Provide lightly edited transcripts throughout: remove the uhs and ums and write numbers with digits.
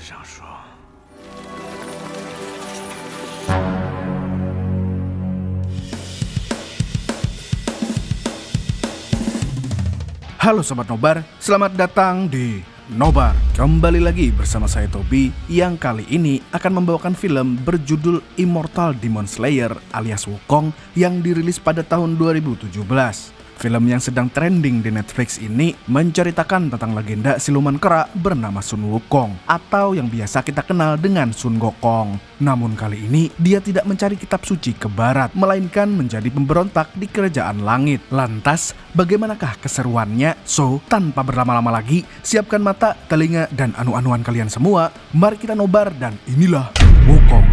想说。Halo Sobat Nobar, selamat datang di Nobar. Kembali lagi bersama saya Tobi yang kali ini akan membawakan film berjudul Immortal Demon Slayer alias Wukong yang dirilis pada tahun 2017. Film yang sedang trending di Netflix ini menceritakan tentang legenda siluman kera bernama Sun Wukong atau yang biasa kita kenal dengan Sun Gokong. Namun kali ini dia tidak mencari kitab suci ke barat, melainkan menjadi pemberontak di kerajaan langit. Lantas, bagaimanakah keseruannya? So, tanpa berlama-lama lagi, siapkan mata, telinga, dan anu-anuan kalian semua. Mari kita nobar dan inilah Wukong.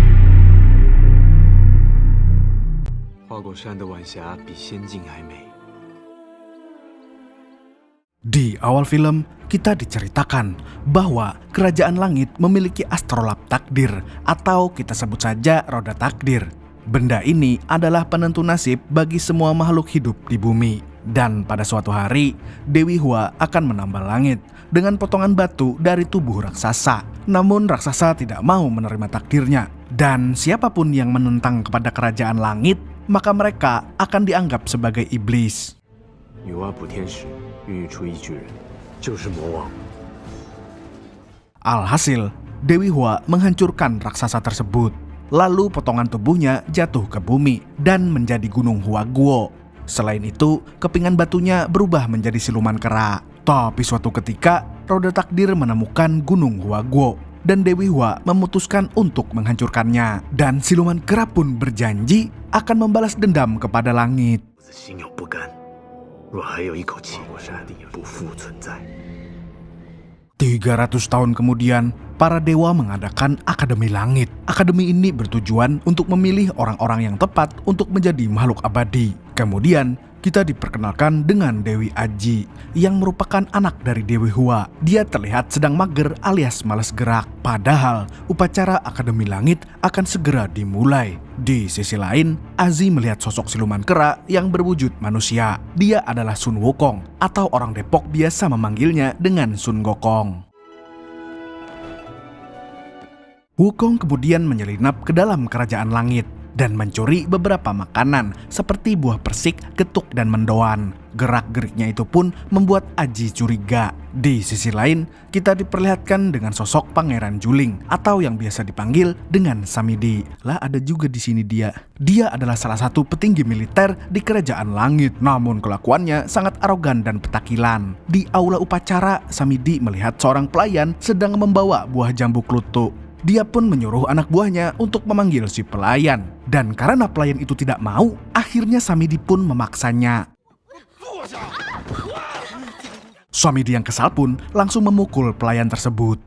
花果山的晚霞比仙境还美。 Di awal film, kita diceritakan bahwa kerajaan langit memiliki astrolab takdir atau kita sebut saja roda takdir. Benda ini adalah penentu nasib bagi semua makhluk hidup di bumi. Dan pada suatu hari, Dewi Hua akan menambal langit dengan potongan batu dari tubuh raksasa. Namun raksasa tidak mau menerima takdirnya. Dan siapapun yang menentang kepada kerajaan langit, maka mereka akan dianggap sebagai iblis. 女娲补天时，孕育出一巨人，就是魔王。 Alhasil, Dewi Hua menghancurkan raksasa tersebut. Lalu potongan tubuhnya jatuh ke bumi dan menjadi gunung Huaguo. Selain itu, kepingan batunya berubah menjadi siluman kera. Tapi suatu ketika, roda takdir menemukan gunung Huaguo dan Dewi Hua memutuskan untuk menghancurkannya. Dan siluman kera pun berjanji akan membalas dendam kepada langit. 心有不甘，若还有一口气，我山不复存在。 300 tahun kemudian, para dewa mengadakan Akademi Langit. Akademi ini bertujuan untuk memilih orang-orang yang tepat untuk menjadi makhluk abadi. Kemudian, kita diperkenalkan dengan Dewi Aji yang merupakan anak dari Dewi Hua. Dia terlihat sedang mager alias malas gerak. Padahal, upacara Akademi Langit akan segera dimulai. Di sisi lain, Aji melihat sosok siluman kera yang berwujud manusia. Dia adalah Sun Wukong atau orang Depok biasa memanggilnya dengan Sun Gokong. Wukong kemudian menyelinap ke dalam kerajaan langit dan mencuri beberapa makanan seperti buah persik, getuk, dan mendoan. Gerak-geriknya itu pun membuat Aji curiga. Di sisi lain, kita diperlihatkan dengan sosok Pangeran Juling atau yang biasa dipanggil dengan Samidi. Lah ada juga di sini dia. Dia adalah salah satu petinggi militer di kerajaan langit. Namun kelakuannya sangat arogan dan petakilan. Di aula upacara, Samidi melihat seorang pelayan sedang membawa buah jambu klutuk. Dia pun menyuruh anak buahnya untuk memanggil si pelayan. Dan karena pelayan itu tidak mau, akhirnya Samidi pun memaksanya. Samidi yang kesal pun langsung memukul pelayan tersebut.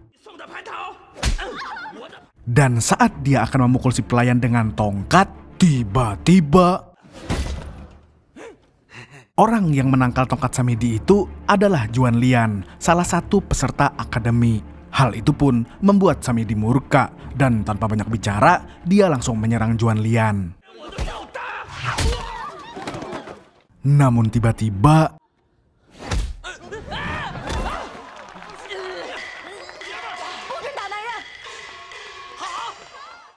Dan saat dia akan memukul si pelayan dengan tongkat, tiba-tiba orang yang menangkal tongkat Samidi itu adalah Juan Lian, salah satu peserta akademi. Hal itu pun membuat Samidi murka dan tanpa banyak bicara, dia langsung menyerang Juan Lian. Namun tiba-tiba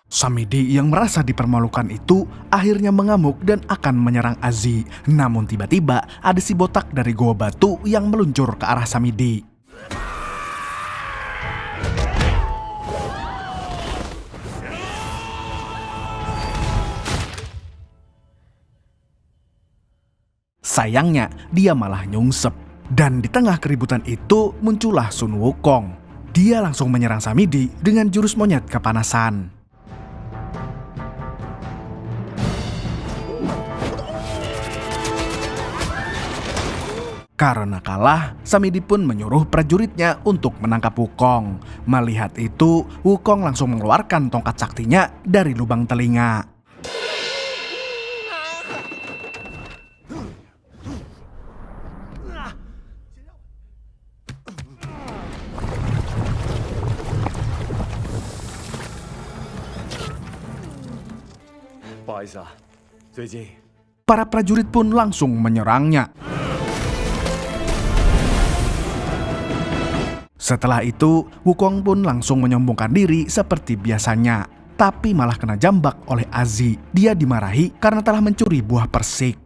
Samidi yang merasa dipermalukan itu akhirnya mengamuk dan akan menyerang Aji. Namun tiba-tiba ada si botak dari Goa Batu yang meluncur ke arah Samidi. Sayangnya, dia malah nyungsep. Dan di tengah keributan itu muncullah Sun Wukong. Dia langsung menyerang Samidi dengan jurus monyet kepanasan. Karena kalah, Samidi pun menyuruh prajuritnya untuk menangkap Wukong. Melihat itu, Wukong langsung mengeluarkan tongkat saktinya dari lubang telinga. Para prajurit pun langsung menyerangnya. Setelah itu, Wukong pun langsung menyombongkan diri seperti biasanya. Tapi malah kena jambak oleh Azi. Dia dimarahi karena telah mencuri buah persik.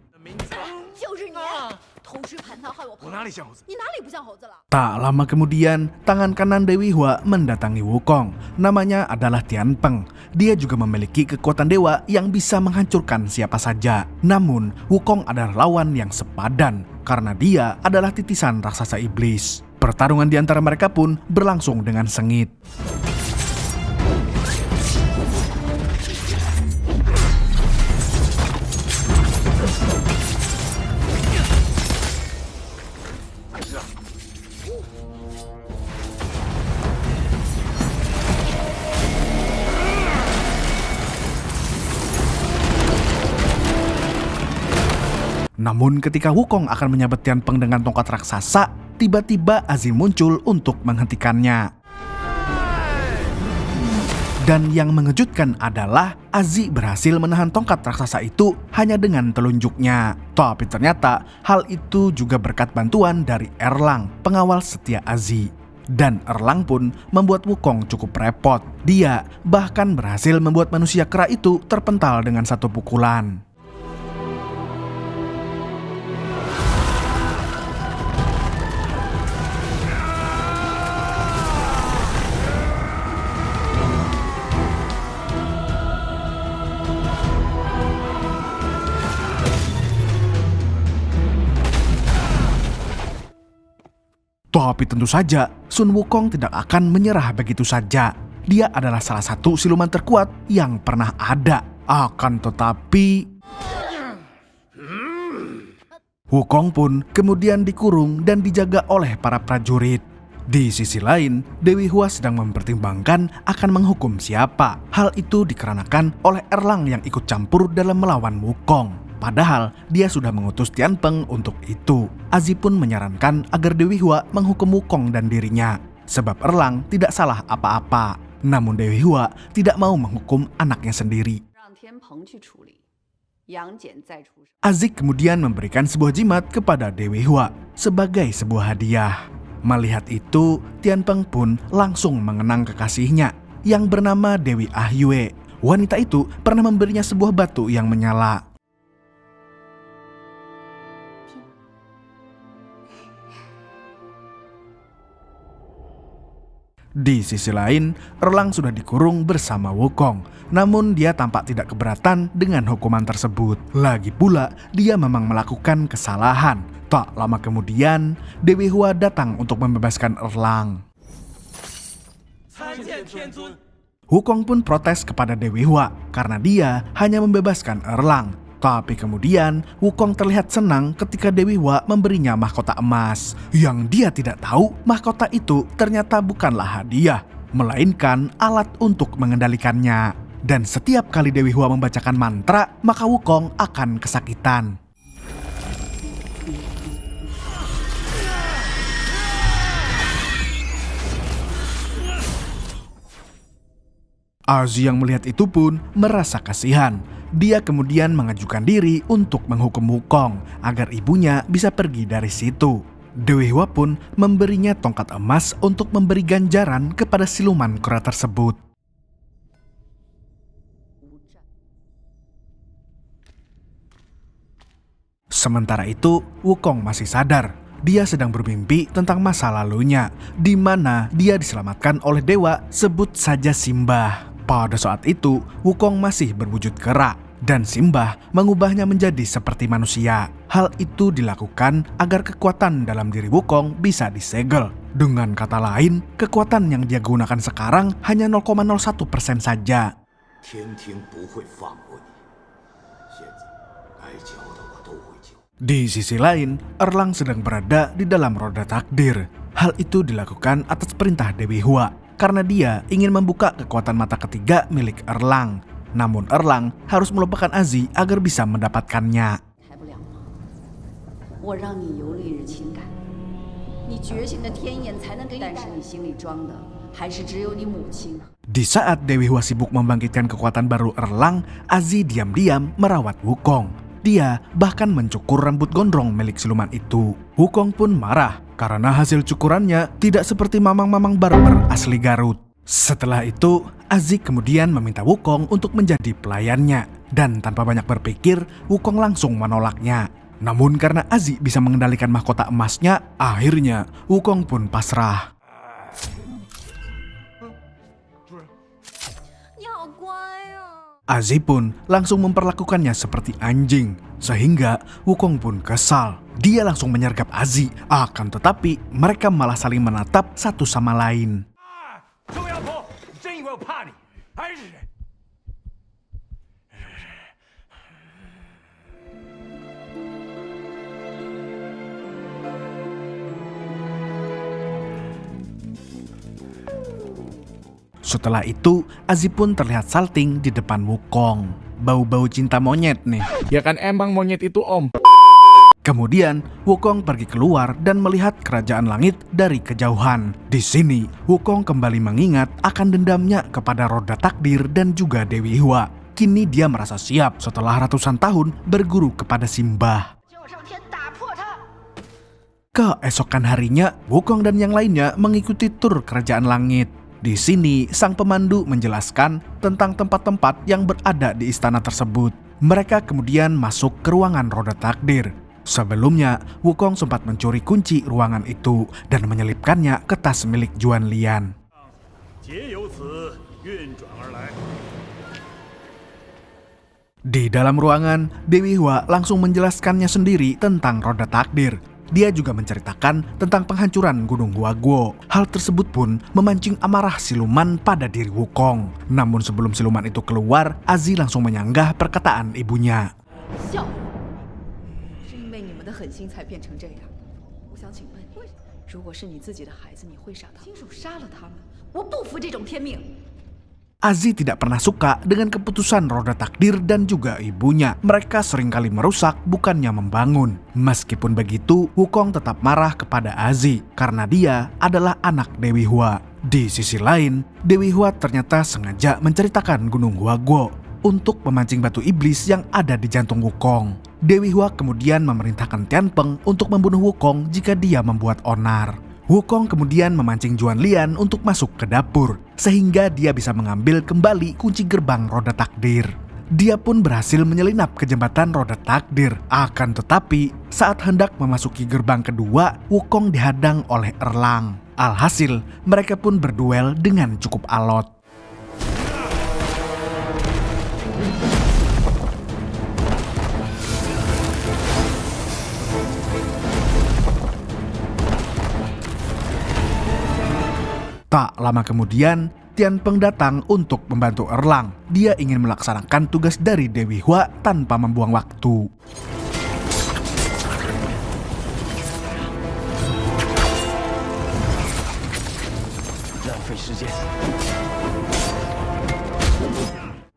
Tak lama kemudian, tangan kanan Dewi Hua mendatangi Wukong. Namanya adalah Tianpeng. Dia juga memiliki kekuatan dewa yang bisa menghancurkan siapa saja. Namun, Wukong adalah lawan yang sepadan karena dia adalah titisan raksasa iblis. Pertarungan di antara mereka pun berlangsung dengan sengit. Namun ketika Wukong akan menyabet Tianpeng dengan tongkat raksasa, tiba-tiba Azi muncul untuk menghentikannya. Dan yang mengejutkan adalah Azi berhasil menahan tongkat raksasa itu hanya dengan telunjuknya. Tapi ternyata hal itu juga berkat bantuan dari Erlang, pengawal setia Azi. Dan Erlang pun membuat Wukong cukup repot. Dia bahkan berhasil membuat manusia kera itu terpental dengan satu pukulan. Tapi tentu saja, Sun Wukong tidak akan menyerah begitu saja. Dia adalah salah satu siluman terkuat yang pernah ada. Akan tetapi, Wukong pun kemudian dikurung dan dijaga oleh para prajurit. Di sisi lain, Dewi Hua sedang mempertimbangkan akan menghukum siapa. Hal itu dikarenakan oleh Erlang yang ikut campur dalam melawan Wukong. Padahal dia sudah mengutus Tianpeng untuk itu. Azi pun menyarankan agar Dewi Hua menghukum Wukong dan dirinya. Sebab Erlang tidak salah apa-apa. Namun Dewi Hua tidak mau menghukum anaknya sendiri. Azi kemudian memberikan sebuah jimat kepada Dewi Hua sebagai sebuah hadiah. Melihat itu, Tianpeng pun langsung mengenang kekasihnya yang bernama Dewi Ahyue. Wanita itu pernah memberinya sebuah batu yang menyala. Di sisi lain, Erlang sudah dikurung bersama Wukong. Namun dia tampak tidak keberatan dengan hukuman tersebut. Lagi pula, dia memang melakukan kesalahan. Tak lama kemudian, Dewi Hua datang untuk membebaskan Erlang. Wukong pun protes kepada Dewi Hua karena dia hanya membebaskan Erlang. Tapi kemudian Wukong terlihat senang ketika Dewi Hua memberinya mahkota emas. Yang dia tidak tahu, mahkota itu ternyata bukanlah hadiah, melainkan alat untuk mengendalikannya. Dan setiap kali Dewi Hua membacakan mantra, maka Wukong akan kesakitan. Azi yang melihat itu pun merasa kasihan. Dia kemudian mengajukan diri untuk menghukum Wukong agar ibunya bisa pergi dari situ. Dewi Hua pun memberinya tongkat emas untuk memberi ganjaran kepada siluman kera tersebut. Sementara itu, Wukong masih sadar. Dia sedang bermimpi tentang masa lalunya, di mana dia diselamatkan oleh dewa, sebut saja Simbah. Pada saat itu, Wukong masih berwujud kera, dan Simbah mengubahnya menjadi seperti manusia. Hal itu dilakukan agar kekuatan dalam diri Wukong bisa disegel. Dengan kata lain, kekuatan yang dia gunakan sekarang hanya 0,01% saja. Di sisi lain, Erlang sedang berada di dalam roda takdir. Hal itu dilakukan atas perintah Dewi Hua, karena dia ingin membuka kekuatan mata ketiga milik Erlang. Namun Erlang harus melupakan Azi agar bisa mendapatkannya. Di saat Dewi Hua sibuk membangkitkan kekuatan baru Erlang, Azi diam-diam merawat Wukong. Dia bahkan mencukur rambut gondrong milik siluman itu. Wukong pun marah karena hasil cukurannya tidak seperti mamang-mamang barber asli Garut. Setelah itu, Aziz kemudian meminta Wukong untuk menjadi pelayannya. Dan tanpa banyak berpikir, Wukong langsung menolaknya. Namun karena Aziz bisa mengendalikan mahkota emasnya, akhirnya Wukong pun pasrah. Aziz pun langsung memperlakukannya seperti anjing, sehingga Wukong pun kesal. Dia langsung menyergap Aziz, akan tetapi mereka malah saling menatap satu sama lain. Setelah itu, Aziz pun terlihat salting di depan Wukong. Bau-bau cinta monyet nih. Ya kan emang monyet itu om. Kemudian, Wukong pergi keluar dan melihat kerajaan langit dari kejauhan. Di sini, Wukong kembali mengingat akan dendamnya kepada roda takdir dan juga Dewi Hua. Kini dia merasa siap setelah ratusan tahun berguru kepada Simbah. Keesokan harinya, Wukong dan yang lainnya mengikuti tur kerajaan langit. Di sini, sang pemandu menjelaskan tentang tempat-tempat yang berada di istana tersebut. Mereka kemudian masuk ke ruangan roda takdir. Sebelumnya, Wukong sempat mencuri kunci ruangan itu dan menyelipkannya ke tas milik Juan Lian. Di dalam ruangan, Dewi Hua langsung menjelaskannya sendiri tentang roda takdir. Dia juga menceritakan tentang penghancuran Gunung Huaguo. Hal tersebut pun memancing amarah siluman pada diri Wukong. Namun sebelum siluman itu keluar, Aziz langsung menyanggah perkataan ibunya. Aziz tidak pernah suka dengan keputusan roda takdir dan juga ibunya. Mereka seringkali merusak bukannya membangun. Meskipun begitu, Wukong tetap marah kepada Aziz karena dia adalah anak Dewi Hua. Di sisi lain, Dewi Hua ternyata sengaja menceritakan Gunung Huaguo untuk memancing batu iblis yang ada di jantung Wukong. Dewi Hua kemudian memerintahkan Tianpeng untuk membunuh Wukong jika dia membuat onar. Wukong kemudian memancing Juan Lian untuk masuk ke dapur, sehingga dia bisa mengambil kembali kunci gerbang roda takdir. Dia pun berhasil menyelinap ke jembatan roda takdir. Akan tetapi, saat hendak memasuki gerbang kedua, Wukong dihadang oleh Erlang. Alhasil, mereka pun berduel dengan cukup alot. Tak lama kemudian, Tianpeng datang untuk membantu Erlang. Dia ingin melaksanakan tugas dari Dewi Hua tanpa membuang waktu.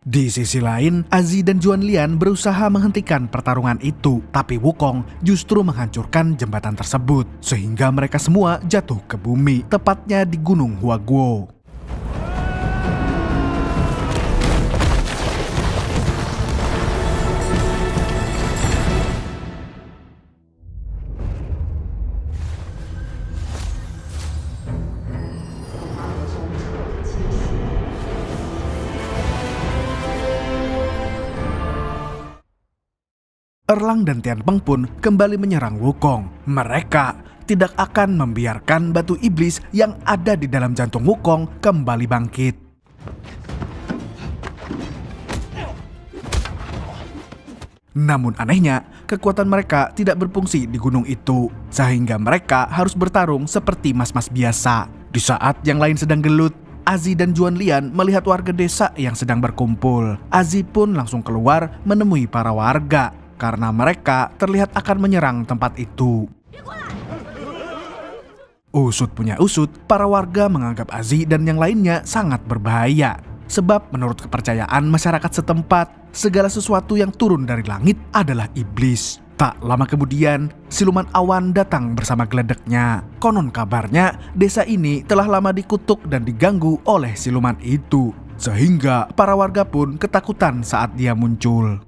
Di sisi lain, Aziz dan Juan Lian berusaha menghentikan pertarungan itu, tapi Wukong justru menghancurkan jembatan tersebut, sehingga mereka semua jatuh ke bumi, tepatnya di Gunung Huaguo. Erlang dan Tianpeng pun kembali menyerang Wukong. Mereka tidak akan membiarkan batu iblis yang ada di dalam jantung Wukong kembali bangkit. Namun anehnya, kekuatan mereka tidak berfungsi di gunung itu, sehingga mereka harus bertarung seperti mas-mas biasa. Di saat yang lain sedang gelut, Aziz dan Juan Lian melihat warga desa yang sedang berkumpul. Aziz pun langsung keluar menemui para warga, karena mereka terlihat akan menyerang tempat itu. Usut punya usut, para warga menganggap Aziz dan yang lainnya sangat berbahaya. Sebab menurut kepercayaan masyarakat setempat, segala sesuatu yang turun dari langit adalah iblis. Tak lama kemudian, siluman awan datang bersama geledeknya. Konon kabarnya, desa ini telah lama dikutuk dan diganggu oleh siluman itu. Sehingga para warga pun ketakutan saat dia muncul.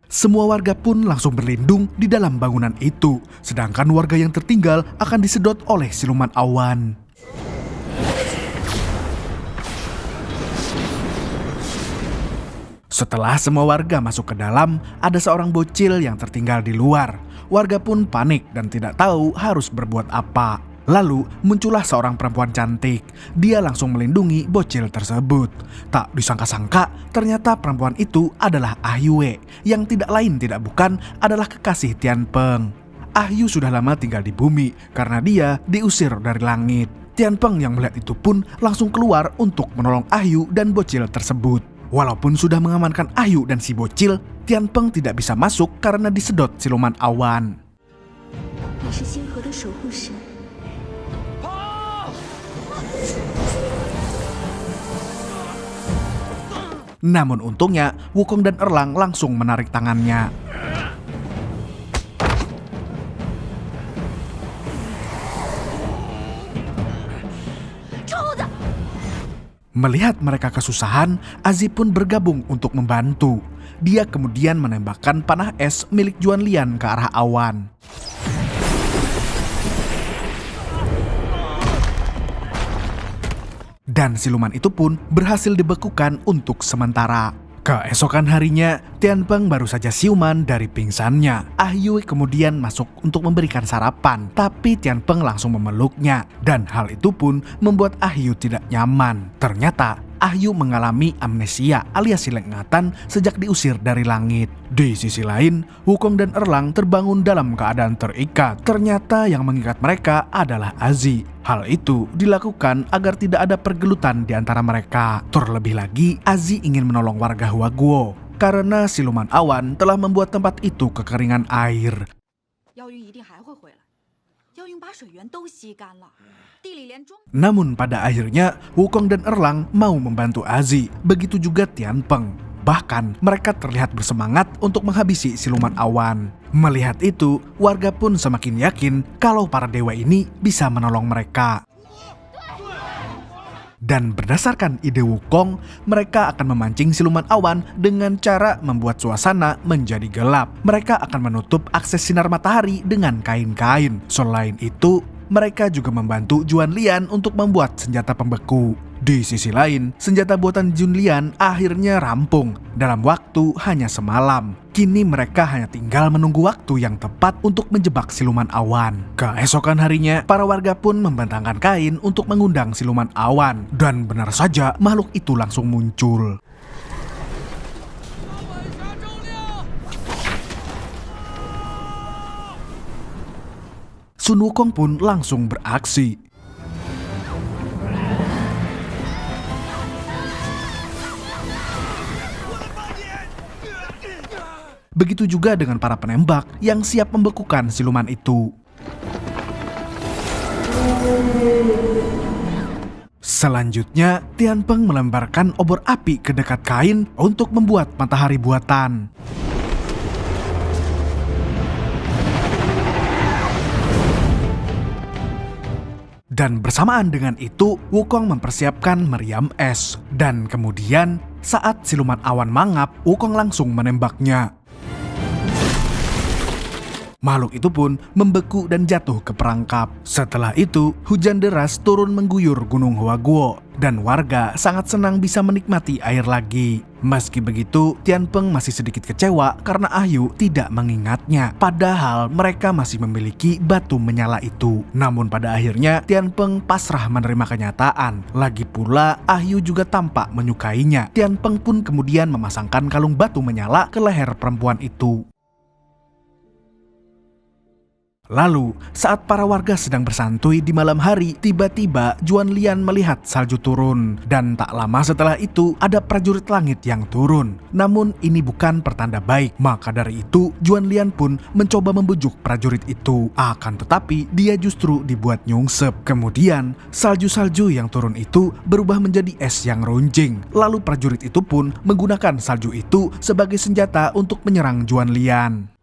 Semua warga pun langsung berlindung di dalam bangunan itu, sedangkan warga yang tertinggal akan disedot oleh siluman awan. Setelah semua warga masuk ke dalam, ada seorang bocil yang tertinggal di luar. Warga pun panik dan tidak tahu harus berbuat apa. Lalu muncullah seorang perempuan cantik. Dia langsung melindungi bocil tersebut. Tak disangka-sangka, ternyata perempuan itu adalah Ah Yue, yang tidak lain tidak bukan adalah kekasih Tian Peng. Ah Yu sudah lama tinggal di bumi karena dia diusir dari langit. Tian Peng yang melihat itu pun langsung keluar untuk menolong Ah Yu dan bocil tersebut. Walaupun sudah mengamankan Ah Yu dan si bocil, Tian Peng tidak bisa masuk karena disedot siluman awan. Namun untungnya, Wukong dan Erlang langsung menarik tangannya. Melihat mereka kesusahan, Azi pun bergabung untuk membantu. Dia kemudian menembakkan panah es milik Juan Lian ke arah awan. Dan siluman itu pun berhasil dibekukan untuk sementara. Keesokan harinya, Tian Peng baru saja siuman dari pingsannya. Ah Yue kemudian masuk untuk memberikan sarapan, tapi Tian Peng langsung memeluknya. Dan hal itu pun membuat Ah Yu tidak nyaman. Ternyata Ah Yu mengalami amnesia alias hilang ingatan sejak diusir dari langit. Di sisi lain, Wukong dan Erlang terbangun dalam keadaan terikat. Ternyata yang mengikat mereka adalah Azi. Hal itu dilakukan agar tidak ada pergelutan di antara mereka. Terlebih lagi, Azi ingin menolong warga Huaguo karena siluman awan telah membuat tempat itu kekeringan air. Namun pada akhirnya Wukong dan Erlang mau membantu Azi, begitu juga Tian Peng. Bahkan mereka terlihat bersemangat untuk menghabisi siluman awan. Melihat itu, warga pun semakin yakin kalau para dewa ini bisa menolong mereka. Dan berdasarkan ide Wukong, mereka akan memancing siluman awan dengan cara membuat suasana menjadi gelap. Mereka akan menutup akses sinar matahari dengan kain-kain. Selain itu, mereka juga membantu Juan Lian untuk membuat senjata pembeku. Di sisi lain, senjata buatan Jun Lian akhirnya rampung dalam waktu hanya semalam. Kini mereka hanya tinggal menunggu waktu yang tepat untuk menjebak siluman awan. Keesokan harinya, para warga pun membentangkan kain untuk mengundang siluman awan. Dan benar saja, makhluk itu langsung muncul. Sun Wukong pun langsung beraksi. Begitu juga dengan para penembak yang siap membekukan siluman itu. Selanjutnya, Tian Peng melemparkan obor api ke dekat kain untuk membuat matahari buatan. Dan bersamaan dengan itu, Wukong mempersiapkan meriam es. Dan kemudian, saat siluman awan mangap, Wukong langsung menembaknya. Makhluk itu pun membeku dan jatuh ke perangkap. Setelah itu, hujan deras turun mengguyur Gunung Huaguo. Dan warga sangat senang bisa menikmati air lagi. Meski begitu, Tian Peng masih sedikit kecewa karena Ah Yu tidak mengingatnya. Padahal mereka masih memiliki batu menyala itu. Namun pada akhirnya, Tian Peng pasrah menerima kenyataan. Lagi pula, Ah Yu juga tampak menyukainya. Tian Peng pun kemudian memasangkan kalung batu menyala ke leher perempuan itu. Lalu, saat para warga sedang bersantui di malam hari, tiba-tiba Juan Lian melihat salju turun. Dan tak lama setelah itu, ada prajurit langit yang turun. Namun, ini bukan pertanda baik. Maka dari itu, Juan Lian pun mencoba membujuk prajurit itu. Akan tetapi, dia justru dibuat nyungsep. Kemudian, salju-salju yang turun itu berubah menjadi es yang runcing. Lalu prajurit itu pun menggunakan salju itu sebagai senjata untuk menyerang Juan Lian.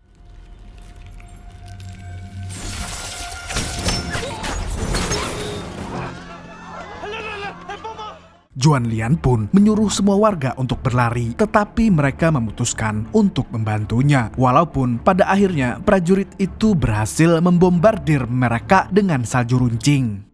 Juan Lian pun menyuruh semua warga untuk berlari, tetapi mereka memutuskan untuk membantunya. Walaupun pada akhirnya prajurit itu berhasil membombardir mereka dengan salju runcing.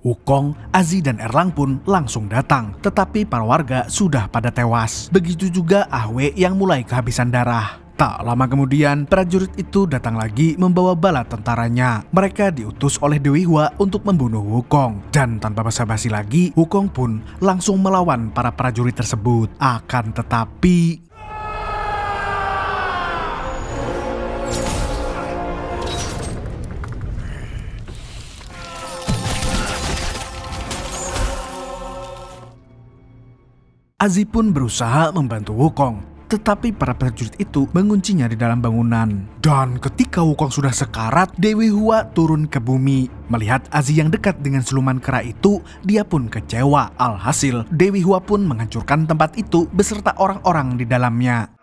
Wukong, Azi, dan Erlang pun langsung datang, tetapi para warga sudah pada tewas. Begitu juga Ah Wei yang mulai kehabisan darah. Tak lama kemudian, prajurit itu datang lagi membawa bala tentaranya. Mereka diutus oleh Dewi Hua untuk membunuh Wukong. Dan tanpa basa-basi lagi, Wukong pun langsung melawan para prajurit tersebut. Akan tetapi Azi pun berusaha membantu Wukong, tetapi para prajurit itu menguncinya di dalam bangunan. Dan ketika Wukong sudah sekarat, Dewi Hua turun ke bumi. Melihat Azi yang dekat dengan siluman kera itu, dia pun kecewa. Alhasil, Dewi Hua pun menghancurkan tempat itu beserta orang-orang di dalamnya.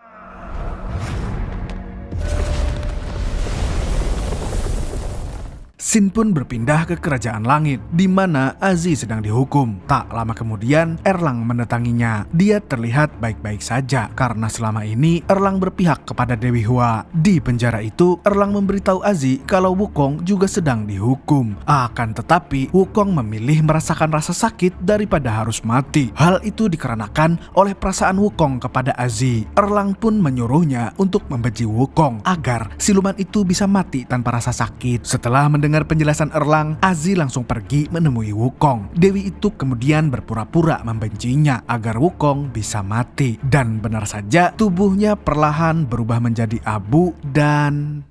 Sin pun berpindah ke kerajaan langit, di mana Azi sedang dihukum. Tak lama kemudian, Erlang mendatanginya. Dia terlihat baik-baik saja, karena selama ini Erlang berpihak kepada Dewi Hua. Di penjara itu, Erlang memberitahu Azi kalau Wukong juga sedang dihukum. Akan tetapi, Wukong memilih merasakan rasa sakit daripada harus mati. Hal itu dikarenakan oleh perasaan Wukong kepada Azi. Erlang pun menyuruhnya untuk membenci Wukong, agar siluman itu bisa mati tanpa rasa sakit. Setelah mendengar penjelasan Erlang, Azi langsung pergi menemui Wukong. Dewi itu kemudian berpura-pura membencinya agar Wukong bisa mati. Dan benar saja, tubuhnya perlahan berubah menjadi abu dan...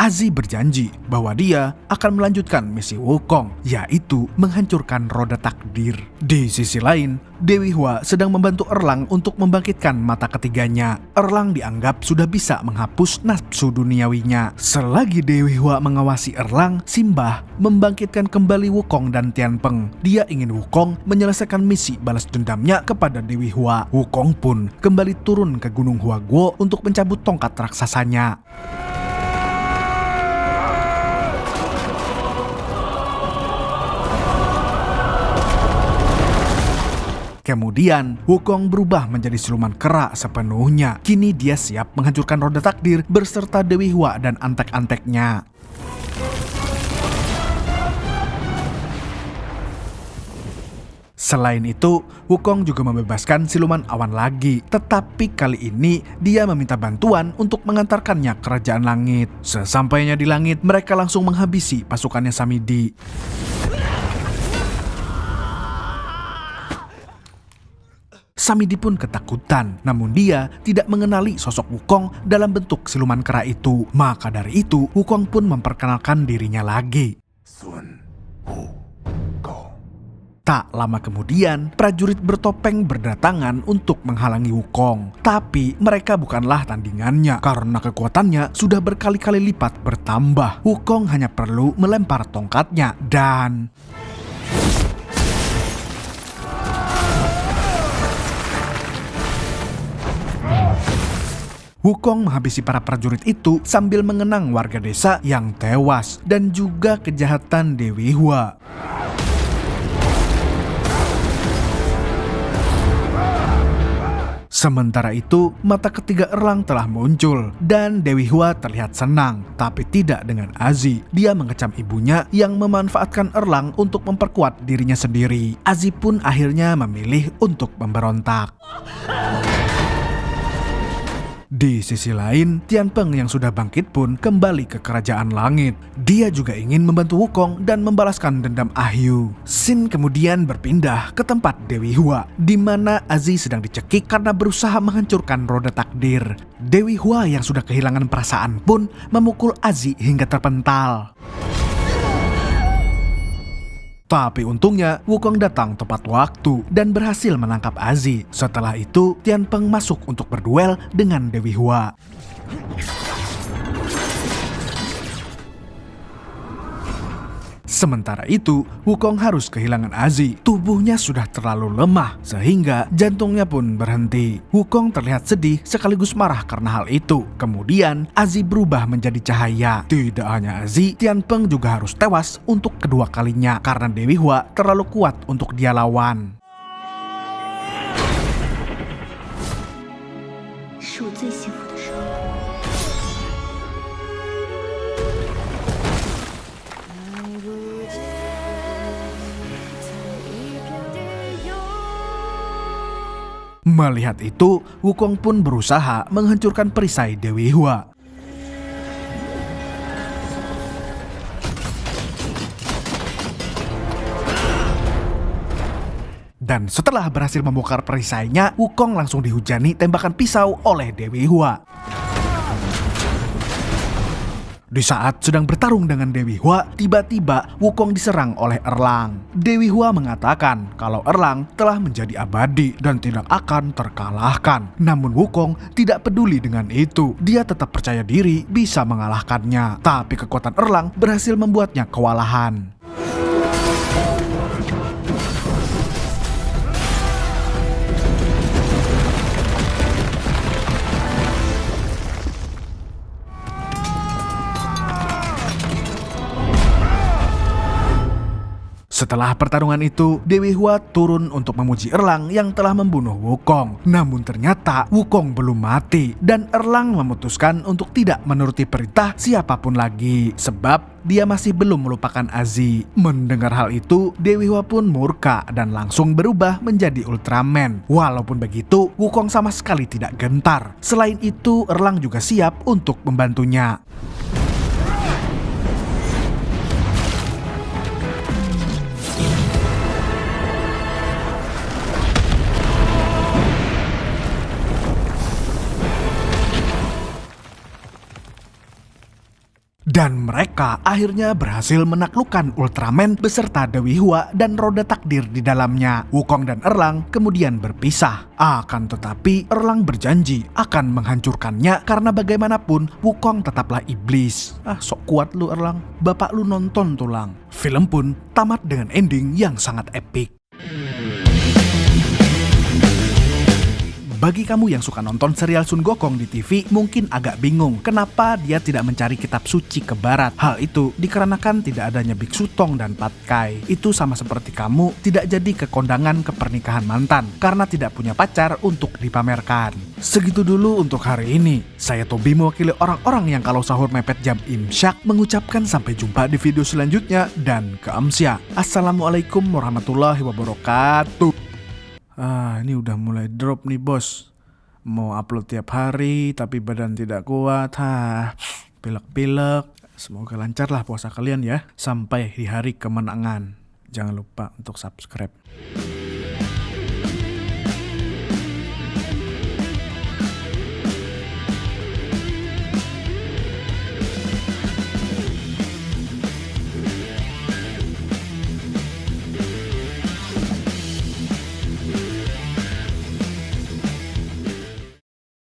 Azi berjanji bahwa dia akan melanjutkan misi Wukong, yaitu menghancurkan roda takdir. Di sisi lain, Dewi Hua sedang membantu Erlang untuk membangkitkan mata ketiganya. Erlang dianggap sudah bisa menghapus nafsu duniawinya. Selagi Dewi Hua mengawasi Erlang, Simbah membangkitkan kembali Wukong dan Tianpeng. Dia ingin Wukong menyelesaikan misi balas dendamnya kepada Dewi Hua. Wukong pun kembali turun ke Gunung Huaguo untuk mencabut tongkat raksasanya. Kemudian, Wukong berubah menjadi siluman kera sepenuhnya. Kini dia siap menghancurkan roda takdir berserta Dewi Hua dan antek-anteknya. Selain itu, Wukong juga membebaskan siluman awan lagi. Tetapi kali ini, dia meminta bantuan untuk mengantarkannya ke kerajaan langit. Sesampainya di langit, mereka langsung menghabisi pasukannya Samidi. Samidi pun ketakutan, namun dia tidak mengenali sosok Wukong dalam bentuk siluman kera itu. Maka dari itu, Wukong pun memperkenalkan dirinya lagi. Tak lama kemudian, prajurit bertopeng berdatangan untuk menghalangi Wukong. Tapi mereka bukanlah tandingannya, karena kekuatannya sudah berkali-kali lipat bertambah. Wukong hanya perlu melempar tongkatnya dan... Wukong menghabisi para prajurit itu sambil mengenang warga desa yang tewas dan juga kejahatan Dewi Hua. Sementara itu, mata ketiga Erlang telah muncul dan Dewi Hua terlihat senang, tapi tidak dengan Azi. Dia mengecam ibunya yang memanfaatkan Erlang untuk memperkuat dirinya sendiri. Azi pun akhirnya memilih untuk memberontak. Di sisi lain, Tianpeng yang sudah bangkit pun kembali ke kerajaan langit. Dia juga ingin membantu Wukong dan membalaskan dendam Ahyu. Sin kemudian berpindah ke tempat Dewi Hua, di mana Azi sedang dicekik karena berusaha menghancurkan roda takdir. Dewi Hua yang sudah kehilangan perasaan pun memukul Azi hingga terpental. Tapi untungnya Wukong datang tepat waktu dan berhasil menangkap Azi. Setelah itu Tianpeng masuk untuk berduel dengan Dewi Hua. Sementara itu, Wukong harus kehilangan Azi. Tubuhnya sudah terlalu lemah, sehingga jantungnya pun berhenti. Wukong terlihat sedih sekaligus marah karena hal itu. Kemudian, Azi berubah menjadi cahaya. Tidak hanya Azi, Tianpeng juga harus tewas untuk kedua kalinya karena Dewi Hua terlalu kuat untuk dia lawan. 是我最幸福的时候。 Melihat itu, Wukong pun berusaha menghancurkan perisai Dewi Hua. Dan setelah berhasil membongkar perisainya, Wukong langsung dihujani tembakan pisau oleh Dewi Hua. Di saat sedang bertarung dengan Dewi Hua, tiba-tiba Wukong diserang oleh Erlang. Dewi Hua mengatakan kalau Erlang telah menjadi abadi dan tidak akan terkalahkan. Namun Wukong tidak peduli dengan itu. Dia tetap percaya diri bisa mengalahkannya. Tapi kekuatan Erlang berhasil membuatnya kewalahan. Setelah pertarungan itu, Dewi Hua turun untuk memuji Erlang yang telah membunuh Wukong. Namun ternyata Wukong belum mati dan Erlang memutuskan untuk tidak menuruti perintah siapapun lagi sebab dia masih belum melupakan Azi. Mendengar hal itu, Dewi Hua pun murka dan langsung berubah menjadi Ultraman. Walaupun begitu, Wukong sama sekali tidak gentar. Selain itu, Erlang juga siap untuk membantunya. Dan mereka akhirnya berhasil menaklukkan Ultraman beserta Dewi Hua dan roda takdir di dalamnya. Wukong dan Erlang kemudian berpisah. Akan tetapi Erlang berjanji akan menghancurkannya karena bagaimanapun Wukong tetaplah iblis. Sok kuat lu Erlang. Bapak lu nonton tulang. Film pun tamat dengan ending yang sangat epik. Bagi kamu yang suka nonton serial Sun Gokong di TV, mungkin agak bingung kenapa dia tidak mencari kitab suci ke barat. Hal itu dikarenakan tidak adanya Biksu Tong dan Patkai. Itu sama seperti kamu tidak jadi ke kondangan ke pernikahan mantan karena tidak punya pacar untuk dipamerkan. Segitu dulu untuk hari ini. Saya Tobi mewakili orang-orang yang kalau sahur mepet jam imsyak mengucapkan sampai jumpa di video selanjutnya dan keamsya. Assalamualaikum warahmatullahi wabarakatuh. Ini udah mulai drop nih bos. Mau upload tiap hari tapi badan tidak kuat. Pilek-pilek. Semoga lancar lah puasa kalian ya. Sampai di hari kemenangan. Jangan lupa untuk subscribe.